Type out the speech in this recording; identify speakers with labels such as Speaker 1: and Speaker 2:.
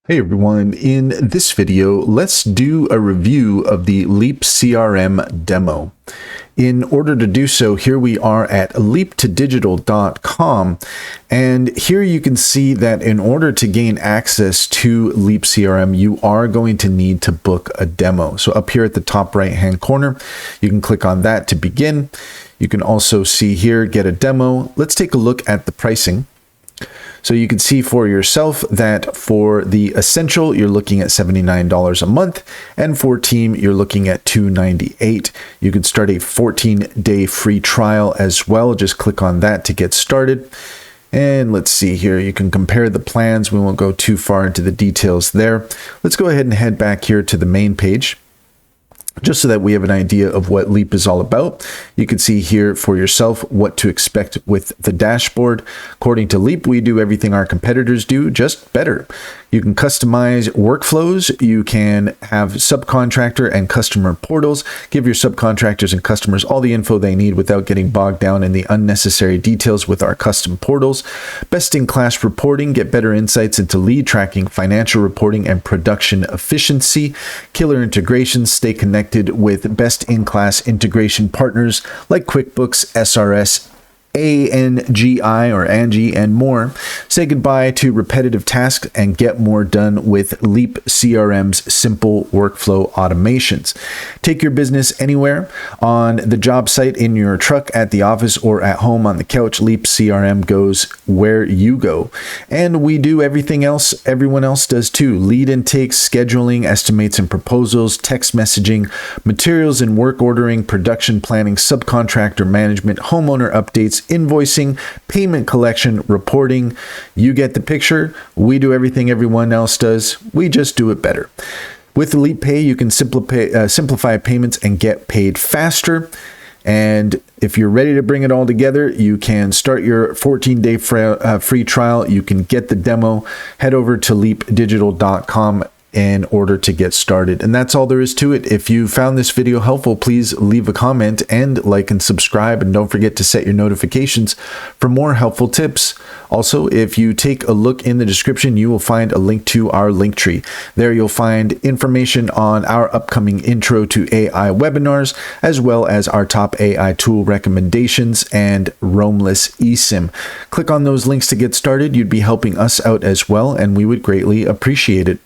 Speaker 1: Hey everyone, in this video, let's do a review of the Leap CRM demo. In order to do so, here we are at leaptodigital.com, and here you can see that in order to gain access to Leap CRM, you are going to need to book a demo. So up here at the top right hand corner, you can click on that to begin. You can also see here, get a demo. Let's take a look at the pricing. So you can see for yourself that for the Essential, you're looking at $79 a month, and for Team, you're looking at $298. You can start a 14-day free trial as well. Just click on that to get started. And let's see here, you can compare the plans. We won't go too far into the details there. Let's go ahead and head back here to the main page, just so that we have an idea of what Leap is all about. You can see here for yourself what to expect with the dashboard. According to Leap, we do everything our competitors do, just better. You can customize workflows. You can have subcontractor and customer portals. Give your subcontractors and customers all the info they need without getting bogged down in the unnecessary details with our custom portals. Best-in-class reporting. Get better insights into lead tracking, financial reporting, and production efficiency. Killer integrations. Stay connected with best-in-class integration partners like QuickBooks, SRS, ANGI or Angie, and more. Say goodbye to repetitive tasks and get more done with Leap CRM's simple workflow automations. Take your business anywhere, on the job site, in your truck, at the office, or at home on the couch. Leap CRM goes where you go. And we do everything else everyone else does too. Lead intake, scheduling, estimates and proposals, text messaging, materials and work ordering, production planning, subcontractor management, homeowner updates, invoicing, payment collection, reporting. You get the picture. We do everything everyone else does. We just do it better. With Leap Pay, you can simplify payments and get paid faster. And if you're ready to bring it all together, you can start your 14-day free trial. You can get the demo. Head over to leapdigital.com in order to get started. And that's all there is to it. If you found this video helpful, please leave a comment and like and subscribe, and don't forget to set your notifications for more helpful tips. Also, if you take a look in the description, you will find a link to our link tree. There you'll find information on our upcoming Intro to AI webinars, as well as our top AI tool recommendations and roamless eSIM. Click on those links to get started. You'd be helping us out as well, and we would greatly appreciate it.